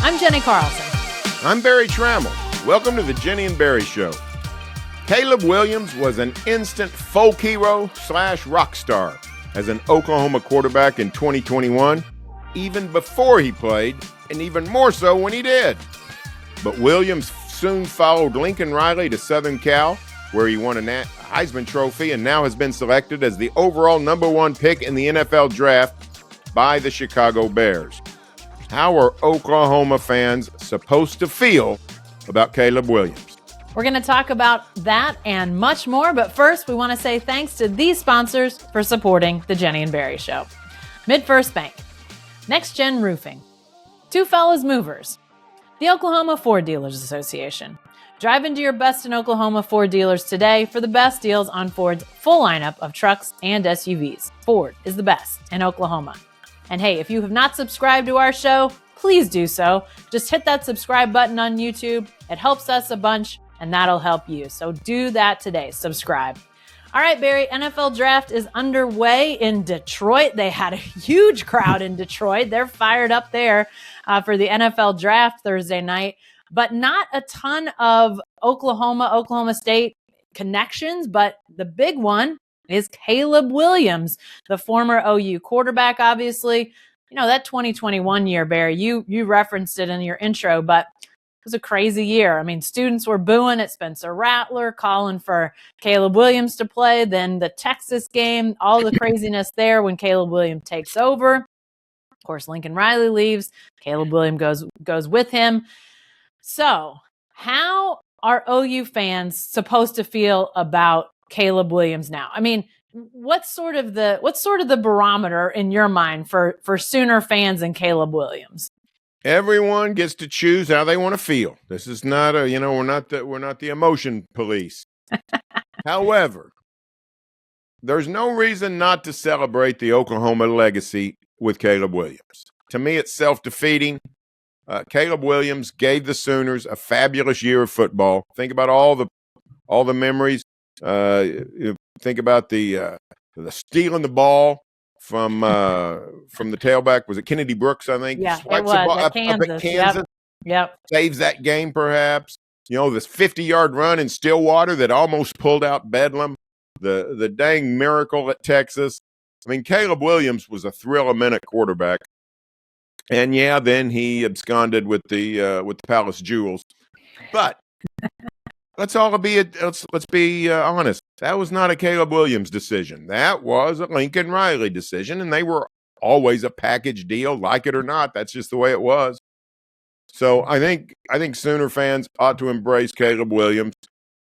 I'm Jenny Carlson. I'm Barry Trammell. Welcome to the Jenni and Berry Show. Caleb Williams was an instant folk hero / rock star as an Oklahoma quarterback in 2021, even before he played, and even more so when he did. But Williams soon followed Lincoln Riley to Southern Cal, where he won a Heisman Trophy and now has been selected as the overall #1 pick in the NFL draft by the Chicago Bears. How are Oklahoma fans supposed to feel about Caleb Williams? We're going to talk about that and much more, but first we want to say thanks to these sponsors for supporting the Jenni and Berry Show. MidFirst Bank, Next Gen Roofing, Two Fellas Movers, the Oklahoma Ford Dealers Association. Drive into your best in Oklahoma Ford dealers today for the best deals on Ford's full lineup of trucks and SUVs. Ford is the best in Oklahoma. And hey, if you have not subscribed to our show, please do so. Just hit that subscribe button on YouTube. It helps us a bunch, and that'll help you. So do that today. Subscribe. All right, Barry, NFL draft is underway in Detroit. They had a huge crowd in Detroit. They're fired up there for the NFL draft Thursday night, but not a ton of Oklahoma State connections. But the big one is Caleb Williams, the former OU quarterback, obviously. You know, that 2021 year, Barry, you referenced it in your intro, but it was a crazy year. I mean, students were booing at Spencer Rattler, calling for Caleb Williams to play. Then the Texas game, all the craziness there when Caleb Williams takes over. Of course, Lincoln Riley leaves. Caleb Williams goes with him. So how are OU fans supposed to feel about Caleb Williams now? I mean, what's sort of the barometer in your mind for Sooner fans and Caleb Williams? Everyone gets to choose how they want to feel. This is not we're not the emotion police. However, there's no reason not to celebrate the Oklahoma legacy with Caleb Williams. To me, it's self-defeating. Caleb Williams gave the Sooners a fabulous year of football. Think about all the memories. Think about the stealing the ball from the tailback. Was it Kennedy Brooks, I think? Yeah, Swipes it was. the ball At Kansas. up at Kansas. Yep. Saves that game, perhaps. You know, this 50-yard run in Stillwater that almost pulled out Bedlam. The dang miracle at Texas. I mean, Caleb Williams was a thrill-a-minute quarterback. And yeah, then he absconded with the Palace Jewels. But let's be honest. That was not a Caleb Williams decision. That was a Lincoln Riley decision, and they were always a package deal, like it or not. That's just the way it was. So I think Sooner fans ought to embrace Caleb Williams,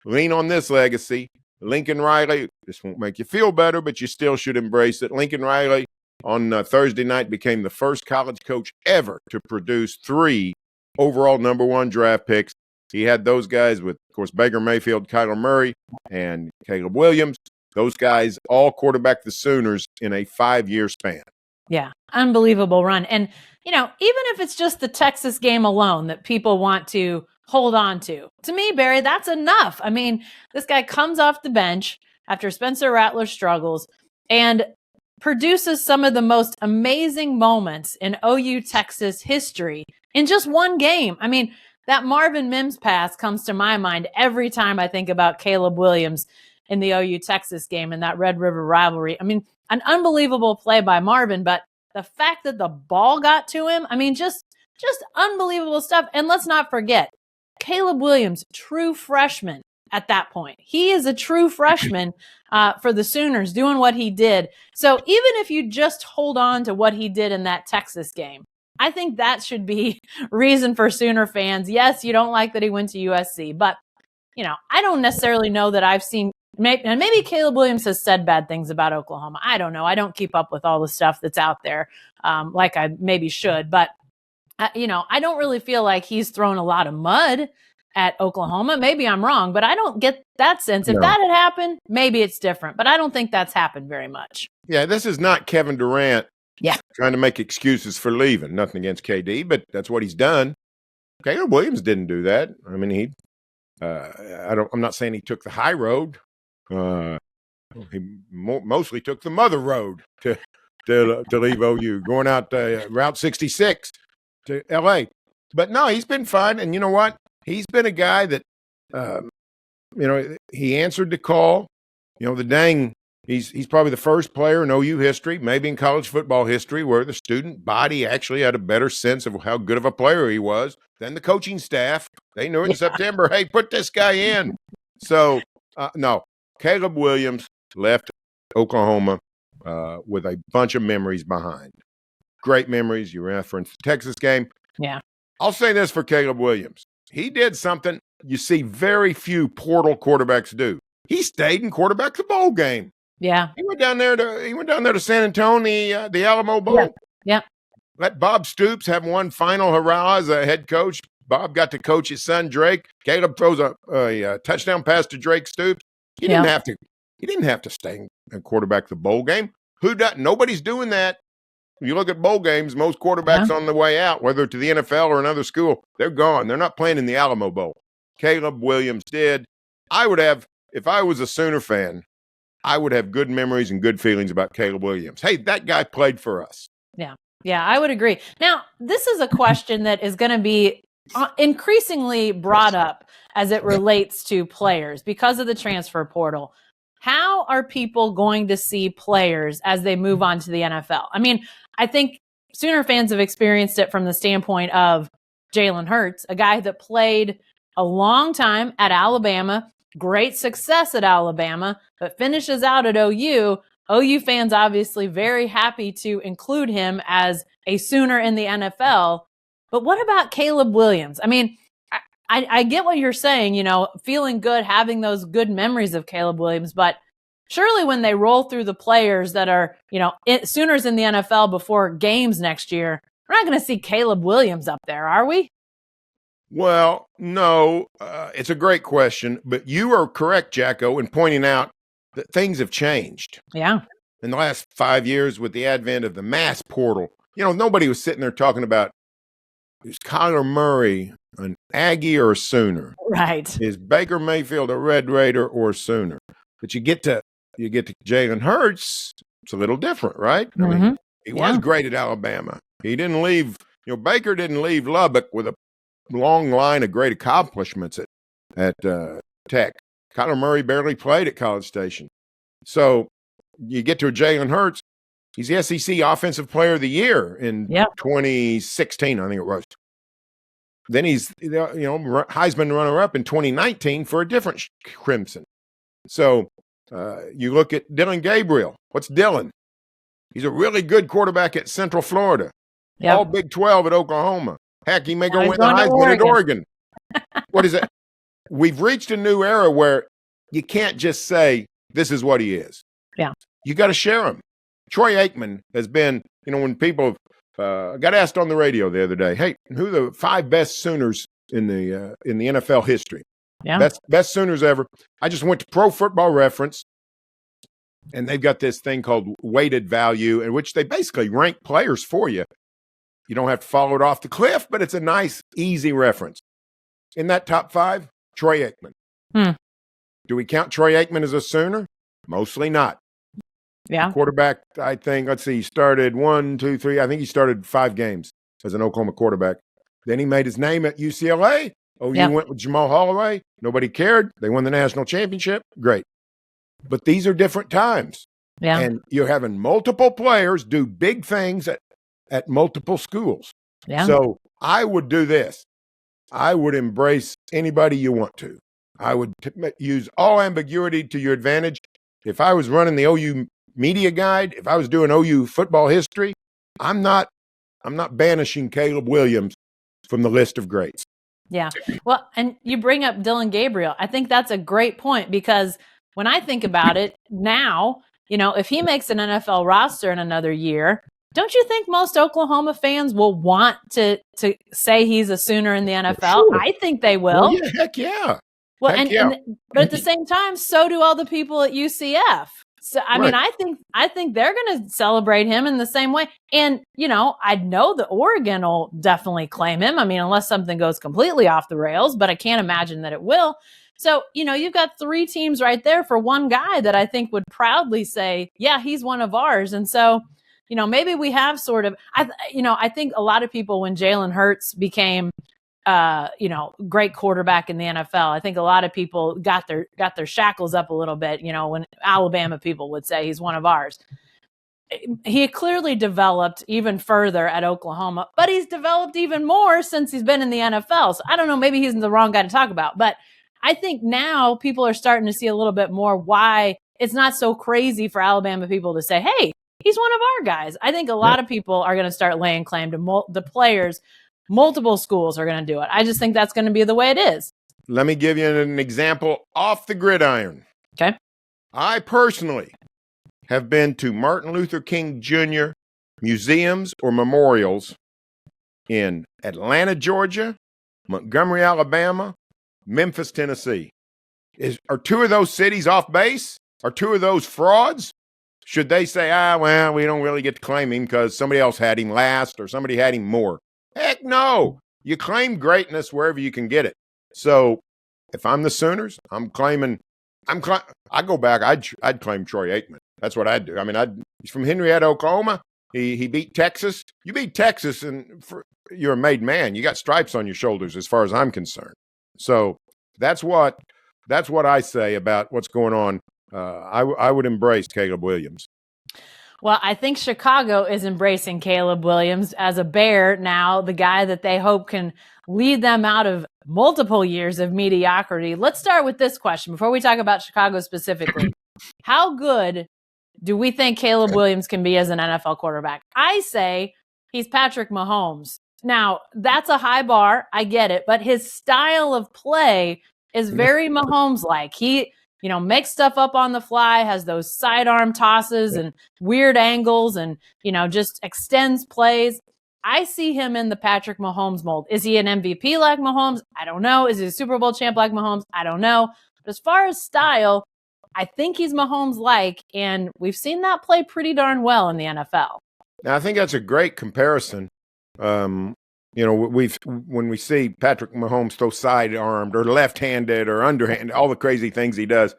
lean on this legacy. Lincoln Riley, this won't make you feel better, but you still should embrace it. Lincoln Riley on Thursday night became the first college coach ever to produce 3 overall #1 draft picks. He had those guys with, of course, Baker Mayfield, Kyler Murray, and Caleb Williams. Those guys all quarterbacked the Sooners in a 5-year span. Yeah, unbelievable run. And, you know, even if it's just the Texas game alone that people want to hold on to me, Barry, that's enough. I mean, this guy comes off the bench after Spencer Rattler struggles and produces some of the most amazing moments in OU Texas history in just one game. I mean, that Marvin Mims pass comes to my mind every time I think about Caleb Williams in the OU Texas game and that Red River rivalry. I mean, an unbelievable play by Marvin, but the fact that the ball got to him, I mean, just unbelievable stuff. And let's not forget, Caleb Williams, true freshman at that point. He is a true freshman for the Sooners doing what he did. So even if you just hold on to what he did in that Texas game, I think that should be reason for Sooner fans. Yes, you don't like that he went to USC, but, you know, I don't necessarily know that I've seen, and maybe Caleb Williams has said bad things about Oklahoma. I don't know. I don't keep up with all the stuff that's out there like I maybe should, but, you know, I don't really feel like he's thrown a lot of mud at Oklahoma. Maybe I'm wrong, but I don't get that sense. If that had happened, maybe it's different, but I don't think that's happened very much. Yeah, this is not Kevin Durant Yeah. trying to make excuses for leaving. Nothing against KD, but that's what he's done. Caleb Williams didn't do that. I mean, I'm not saying he took the high road. He mostly took the mother road to leave OU, going out Route 66 to L.A. But no, he's been fine. And you know what? He's been a guy that, he answered the call. He's probably the first player in OU history, maybe in college football history, where the student body actually had a better sense of how good of a player he was than the coaching staff. They knew in September, hey, put this guy in. So, no, Caleb Williams left Oklahoma with a bunch of memories behind. Great memories. You referenced the Texas game. Yeah. I'll say this for Caleb Williams. He did something you see very few portal quarterbacks do. He stayed and quarterbacked the bowl game. Yeah. He went down there to San Antonio, the Alamo Bowl. Yeah. Let Bob Stoops have one final hurrah as a head coach. Bob got to coach his son Drake. Caleb throws a touchdown pass to Drake Stoops. He didn't have to. He didn't have to stay and quarterback the bowl game. Who does? Nobody's doing that. You look at bowl games, most quarterbacks on the way out, whether to the NFL or another school, they're gone. They're not playing in the Alamo Bowl. Caleb Williams did. I would have, if I was a Sooner fan, I would have good memories and good feelings about Caleb Williams. Hey, that guy played for us. Yeah. Yeah, I would agree. Now, this is a question that is going to be increasingly brought up as it relates to players because of the transfer portal. How are people going to see players as they move on to the NFL? I mean, I think Sooner fans have experienced it from the standpoint of Jalen Hurts, a guy that played a long time at Alabama, great success at Alabama, but finishes out at OU. OU fans obviously very happy to include him as a Sooner in the NFL. But what about Caleb Williams? I mean, I get what you're saying, feeling good, having those good memories of Caleb Williams, but surely when they roll through the players that are, Sooners in the NFL before games next year, we're not going to see Caleb Williams up there, are we? Well, no, it's a great question, but you are correct, Jacko, in pointing out that things have changed. Yeah. In the last 5 years with the advent of the mass portal, nobody was sitting there talking about, is Kyler Murray an Aggie or a Sooner? Right. Is Baker Mayfield a Red Raider or a Sooner? But you get to Jalen Hurts, it's a little different, right? I mean, he was great at Alabama. He didn't leave, Baker didn't leave Lubbock with a long line of great accomplishments at Tech. Kyler Murray barely played at College Station. So you get to Jalen Hurts, he's the SEC Offensive Player of the Year in 2016, I think it was. Then he's, Heisman runner-up in 2019 for a different Crimson. So you look at Dillon Gabriel. What's Dillon? He's a really good quarterback at Central Florida. Yep. All Big 12 at Oklahoma. Heck, he may go win the Heisman at Oregon. What is it? We've reached a new era where you can't just say, this is what he is. Yeah. You got to share him. Troy Aikman has been, when people got asked on the radio the other day, hey, who are the 5 best Sooners in the NFL history? Yeah. Best Sooners ever. I just went to Pro Football Reference, and they've got this thing called weighted value, in which they basically rank players for you. You don't have to follow it off the cliff, but it's a nice, easy reference. In that top 5, Troy Aikman. Do we count Troy Aikman as a Sooner? Mostly not. Yeah. Quarterback, I think, he started 1, 2, 3. I think he started 5 games as an Oklahoma quarterback. Then he made his name at UCLA. OU went with Jamal Holloway. Nobody cared. They won the national championship. Great. But these are different times. Yeah. And you're having multiple players do big things at multiple schools. Yeah. So I would do this. I would embrace anybody you want to. I would use all ambiguity to your advantage. If I was running the OU media guide, if I was doing OU football history, I'm not banishing Caleb Williams from the list of greats. Yeah. Well, and you bring up Dillon Gabriel. I think that's a great point because when I think about it now, if he makes an NFL roster in another year, don't you think most Oklahoma fans will want to say he's a Sooner in the NFL? Sure. I think they will. Well, yeah, heck yeah. Well, but at the same time, so do all the people at UCF. So, I mean, I think they're going to celebrate him in the same way. And, I know that Oregon will definitely claim him. I mean, unless something goes completely off the rails, but I can't imagine that it will. So, you've got 3 teams right there for one guy that I think would proudly say, yeah, he's one of ours. And so, maybe we have sort of, I think a lot of people, when Jalen Hurts became, great quarterback in the NFL, I think a lot of people got their shackles up a little bit, when Alabama people would say he's one of ours. He clearly developed even further at Oklahoma, but he's developed even more since he's been in the NFL. So I don't know, maybe he's the wrong guy to talk about, but I think now people are starting to see a little bit more why it's not so crazy for Alabama people to say, hey, he's one of our guys. I think a lot of people are going to start laying claim to the players. Multiple schools are going to do it. I just think that's going to be the way it is. Let me give you an example off the gridiron. Okay. I personally have been to Martin Luther King Jr. museums or memorials in Atlanta, Georgia, Montgomery, Alabama, Memphis, Tennessee. Are two of those cities off base? Are two of those frauds? Should they say, well, we don't really get to claim him because somebody else had him last or somebody had him more? Heck no. You claim greatness wherever you can get it. So if I'm the Sooners, I go back, I'd claim Troy Aikman. That's what I'd do. I mean, he's from Henrietta, Oklahoma. He beat Texas. You beat Texas, and you're a made man. You got stripes on your shoulders, as far as I'm concerned. So that's what I say about what's going on. I would embrace Caleb Williams. Well, I think Chicago is embracing Caleb Williams as a Bear now, the guy that they hope can lead them out of multiple years of mediocrity. Let's start with this question before we talk about Chicago specifically. How good do we think Caleb Williams can be as an NFL quarterback? I say he's Patrick Mahomes. Now, that's a high bar. I get it. But his style of play is very Mahomes-like. He, makes stuff up on the fly, has those sidearm tosses and weird angles and, just extends plays. I see him in the Patrick Mahomes mold. Is he an MVP like Mahomes? I don't know. Is he a Super Bowl champ like Mahomes? I don't know. But as far as style, I think he's Mahomes-like, and we've seen that play pretty darn well in the NFL. Now, I think that's a great comparison. When we see Patrick Mahomes throw side-armed or left-handed or underhanded, all the crazy things he does,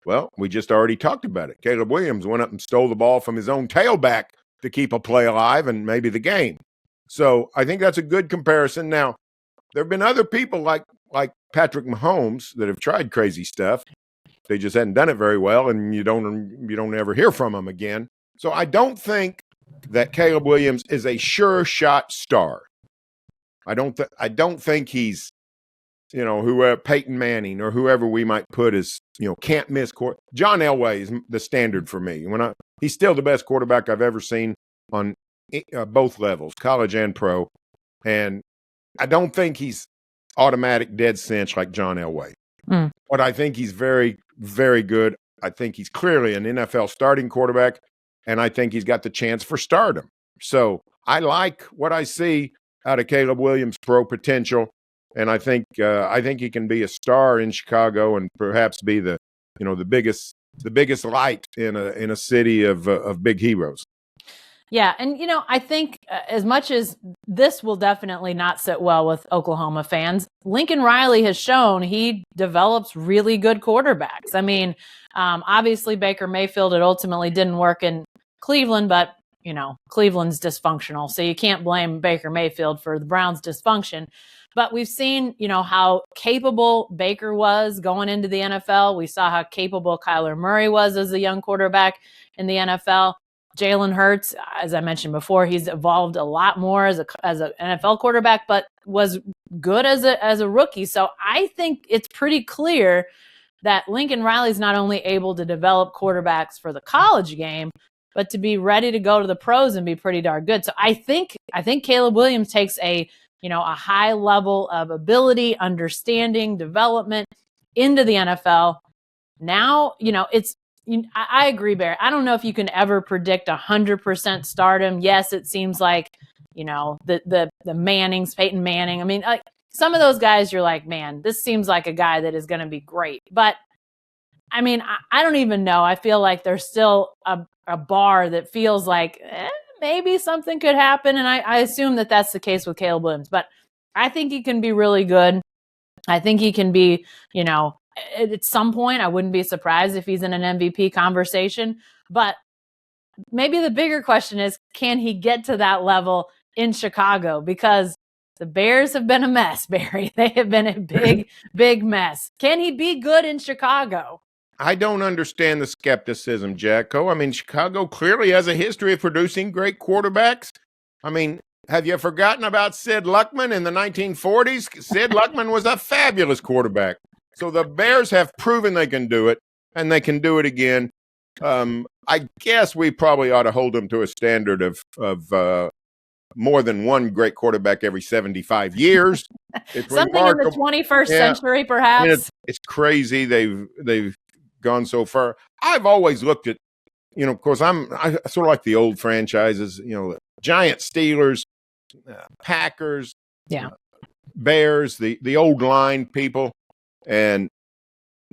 well, we just already talked about it. Caleb Williams went up and stole the ball from his own tailback to keep a play alive and maybe the game. So I think that's a good comparison. Now, there have been other people like Patrick Mahomes that have tried crazy stuff. They just hadn't done it very well, and you don't ever hear from them again. So I don't think that Caleb Williams is a sure shot star. I don't think he's, whoever Peyton Manning or whoever we might put as, can't miss court. John Elway is the standard for me. He's still the best quarterback I've ever seen on both levels, college and pro. And I don't think he's automatic dead cinch like John Elway. But I think he's very, very good. I think he's clearly an NFL starting quarterback, and I think he's got the chance for stardom. So I like what I see out of Caleb Williams' pro potential, and I think he can be a star in Chicago and perhaps be the biggest light in a city of big heroes. Yeah, and I think as much as this will definitely not sit well with Oklahoma fans, Lincoln Riley has shown he develops really good quarterbacks. I mean, obviously Baker Mayfield, it ultimately didn't work in Cleveland, but Cleveland's dysfunctional, so you can't blame Baker Mayfield for the Browns' dysfunction. But we've seen, how capable Baker was going into the NFL. We saw how capable Kyler Murray was as a young quarterback in the NFL. Jalen Hurts, as I mentioned before, he's evolved a lot more as an NFL quarterback, but was good as a rookie. So I think it's pretty clear that Lincoln Riley's not only able to develop quarterbacks for the college game, but to be ready to go to the pros and be pretty darn good. So I think Caleb Williams takes a high level of ability, understanding, development into the NFL. Now, I agree, Barry. I don't know if you can ever predict 100% stardom. Yes, it seems like, the Mannings, Peyton Manning. I mean, like some of those guys, you're like, man, this seems like a guy that is going to be great. But I mean, I don't even know. I feel like there's still a bar that feels like maybe something could happen. And I assume that that's the case with Caleb Williams. But I think he can be really good. I think he can be, at some point, I wouldn't be surprised if he's in an MVP conversation. But maybe the bigger question is, can he get to that level in Chicago? Because the Bears have been a mess, Barry. They have been a big, big mess. Can he be good in Chicago? I don't understand the skepticism, Jacko. I mean, Chicago clearly has a history of producing great quarterbacks. I mean, have you forgotten about Sid Luckman in the 1940s? Sid Luckman was a fabulous quarterback. So the Bears have proven they can do it, and they can do it again. I guess we probably ought to hold them to a standard of more than one great quarterback every 75 years. It's something remarkable. In the 21st century, perhaps. I mean, it's crazy they've gone so far. I've always looked at, of course, I sort of like the old franchises, Giant, Steelers, Packers, Bears, the old line people. And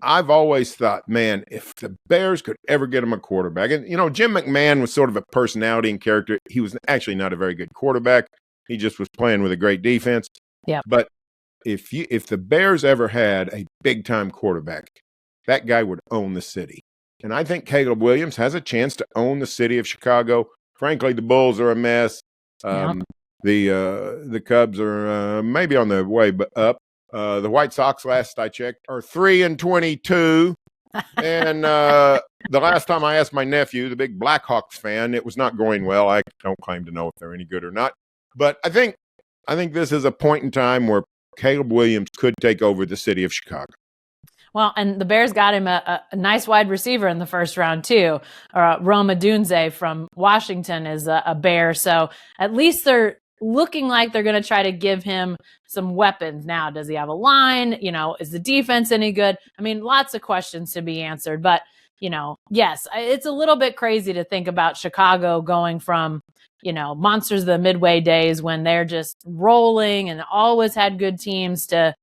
I've always thought, man, if the Bears could ever get him a quarterback, and Jim McMahon was sort of a personality and character. He was actually not a very good quarterback. He just was playing with a great defense. Yeah. But if the Bears ever had a big time quarterback, that guy would own the city. And I think Caleb Williams has a chance to own the city of Chicago. Frankly, the Bulls are a mess. The Cubs are maybe on their way up. The White Sox, last I checked, are 3-22. And the last time I asked my nephew, the big Blackhawks fan, it was not going well. I don't claim to know if they're any good or not. But I think this is a point in time where Caleb Williams could take over the city of Chicago. Well, and the Bears got him a nice wide receiver in the first round, too. Rome Odunze from Washington is a Bear. So at least they're looking like they're going to try to give him some weapons. Now, does he have a line? Is the defense any good? I mean, lots of questions to be answered. But, yes, it's a little bit crazy to think about Chicago going from, monsters of the Midway days when they're just rolling and always had good teams to,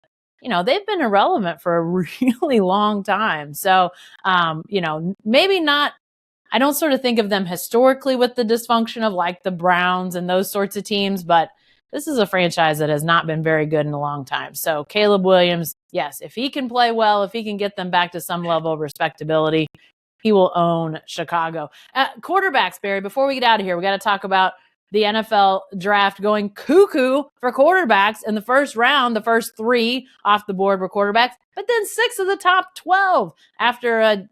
they've been irrelevant for a really long time. So, maybe not. I don't sort of think of them historically with the dysfunction of like the Browns and those sorts of teams, but this is a franchise that has not been very good in a long time. So Caleb Williams, yes, if he can play well, if he can get them back to some level of respectability, he will own Chicago. Quarterbacks, Barry, before we get out of here, we got to talk about the NFL draft going cuckoo for quarterbacks in the first round. The first 3 off the board were quarterbacks, but then 6 of the top 12 after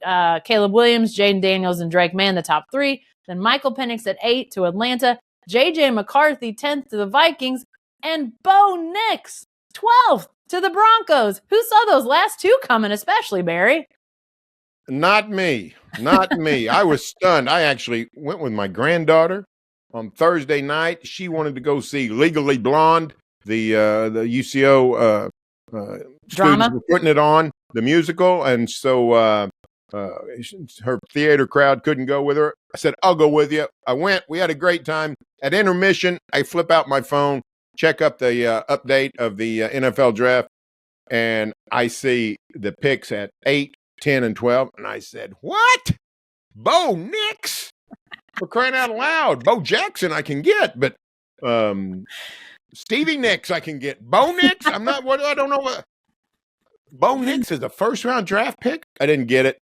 Caleb Williams, Jaden Daniels, and Drake May, the top 3. Then Michael Penix at 8 to Atlanta, J.J. McCarthy 10th to the Vikings, and Bo Nix 12th to the Broncos. Who saw those last 2 coming, especially, Barry? Not me. I was stunned. I actually went with my granddaughter on Thursday night. She wanted to go see Legally Blonde, the UCO drama, students were putting it on, the musical, and so her theater crowd couldn't go with her. I said, I'll go with you. I went. We had a great time. At intermission, I flip out my phone, check up the update of the NFL draft, and I see the picks at 8, 10, and 12, and I said, what? Bo Nix? For crying out loud. Bo Jackson I can get, but Stevie Nicks I can get. Bo Nix? I don't know what. Bo Nix is a first-round draft pick? I didn't get it.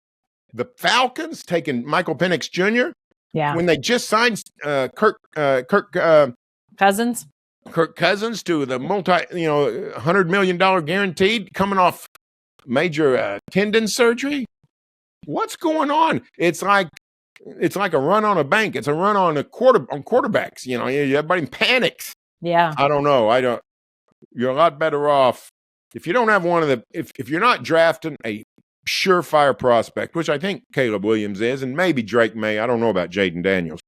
The Falcons taking Michael Penix Jr.? Yeah. When they just signed Kirk Cousins? Kirk Cousins to the $100 million guaranteed, coming off major tendon surgery? What's going on? It's like a run on a bank. It's a run on quarterbacks. Everybody panics. Yeah. I don't know. You're a lot better off if you don't have one of the, if you're not drafting a surefire prospect, which I think Caleb Williams is, and maybe Drake May. I don't know about Jaden Daniels.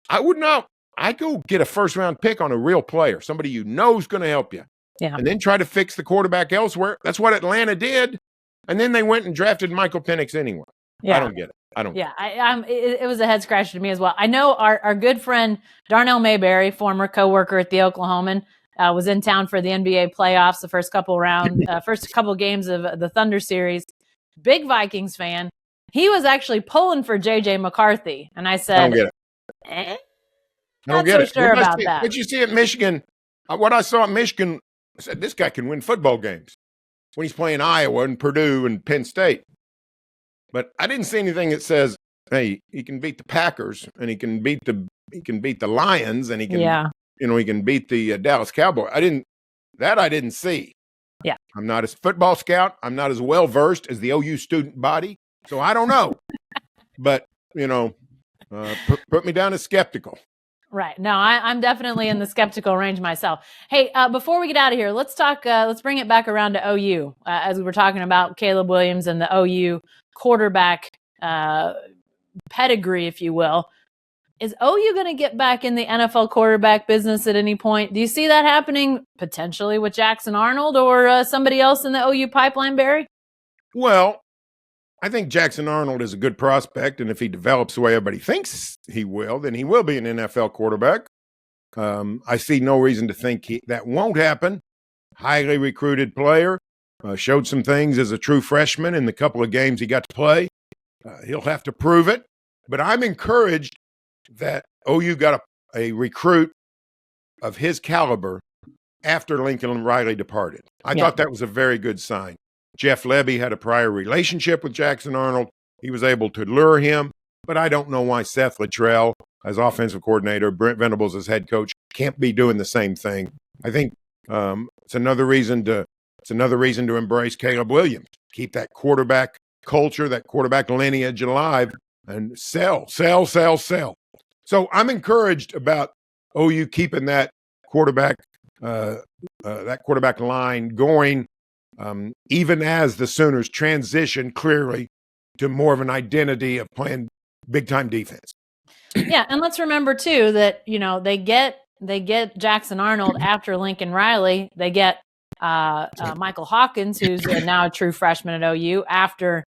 I'd go get a first round pick on a real player, somebody you know is going to help you. Yeah. And then try to fix the quarterback elsewhere. That's what Atlanta did. And then they went and drafted Michael Penix anyway. Yeah. I don't get it. It was a head scratcher to me as well. I know our good friend Darnell Mayberry, former coworker at the Oklahoman, was in town for the NBA playoffs, the first couple games of the Thunder series. Big Vikings fan. He was actually pulling for J.J. McCarthy, and I said, I don't get it. I don't get it. Sure about that. What you see at Michigan, what I saw at Michigan, I said, this guy can win football games when he's playing Iowa and Purdue and Penn State. But I didn't see anything that says hey, he can beat the Packers and he can beat the Lions and he can he can beat the Dallas Cowboys. I didn't see. Yeah. I'm not a football scout. I'm not as well versed as the OU student body, so I don't know. But put me down as skeptical. Right. No, I'm definitely in the skeptical range myself. Hey, before we get out of here, let's bring it back around to OU, as we were talking about Caleb Williams and the OU quarterback pedigree, if you will. Is OU going to get back in the NFL quarterback business at any point? Do you see that happening potentially with Jackson Arnold or somebody else in the OU pipeline, Barry? Well, I think Jackson Arnold is a good prospect, and if he develops the way everybody thinks he will, then he will be an NFL quarterback. I see no reason to think that won't happen. Highly recruited player, showed some things as a true freshman in the couple of games he got to play. He'll have to prove it, but I'm encouraged that OU got a recruit of his caliber after Lincoln Riley departed. I thought that was a very good sign. Jeff Lebby had a prior relationship with Jackson Arnold. He was able to lure him, but I don't know why Seth Luttrell, as offensive coordinator, Brent Venables as head coach, can't be doing the same thing. I think it's another reason to embrace Caleb Williams. Keep that quarterback culture, that quarterback lineage alive, and sell. So I'm encouraged about OU keeping that quarterback line going, even as the Sooners transition clearly to more of an identity of playing big-time defense. Yeah, and let's remember too that they get Jackson Arnold after Lincoln Riley. They get Michael Hawkins, who's now a true freshman at OU after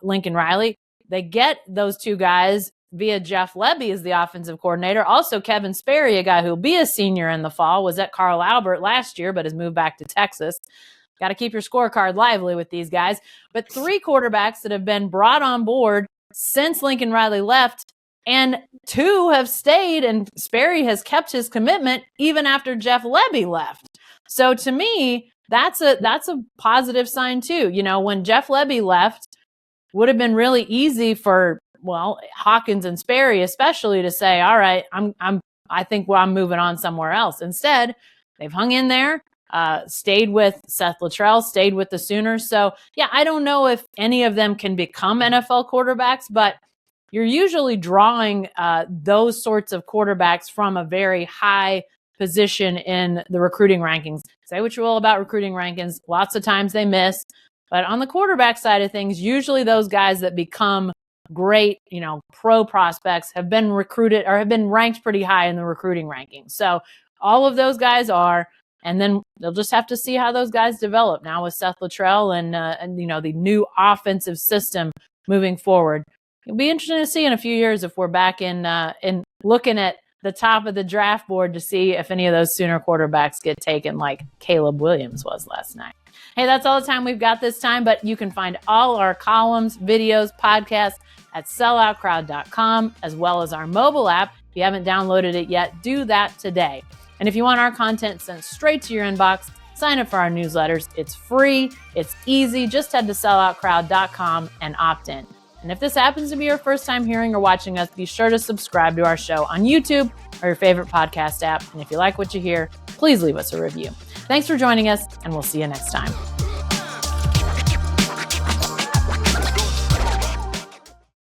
Lincoln Riley. They get those two guys via Jeff Lebby as the offensive coordinator. Also, Kevin Sperry, a guy who'll be a senior in the fall, was at Carl Albert last year, but has moved back to Texas. Got to keep your scorecard lively with these guys. But 3 quarterbacks that have been brought on board since Lincoln Riley left, and 2 have stayed, and Sperry has kept his commitment even after Jeff Lebby left. So to me, that's a positive sign too. When Jeff Lebby left, would have been really easy for Hawkins and Sperry especially to say, all right, I think I'm moving on somewhere else. Instead, they've hung in there, stayed with Seth Luttrell, stayed with the Sooners. So I don't know if any of them can become NFL quarterbacks, but you're usually drawing those sorts of quarterbacks from a very high position in the recruiting rankings. Say what you will about recruiting rankings. Lots of times they miss. But on the quarterback side of things, usually those guys that become great, pro prospects have been recruited or have been ranked pretty high in the recruiting rankings. So all of those guys are, and then they'll just have to see how those guys develop now with Seth Luttrell and the new offensive system moving forward. It'll be interesting to see in a few years if we're back in looking at the top of the draft board to see if any of those Sooner quarterbacks get taken like Caleb Williams was last night. Hey, that's all the time we've got this time, but you can find all our columns, videos, podcasts at selloutcrowd.com, as well as our mobile app. If you haven't downloaded it yet, do that today. And if you want our content sent straight to your inbox, sign up for our newsletters. It's free. It's easy. Just head to selloutcrowd.com and opt in. And if this happens to be your first time hearing or watching us, be sure to subscribe to our show on YouTube or your favorite podcast app. And if you like what you hear, please leave us a review. Thanks for joining us, and we'll see you next time.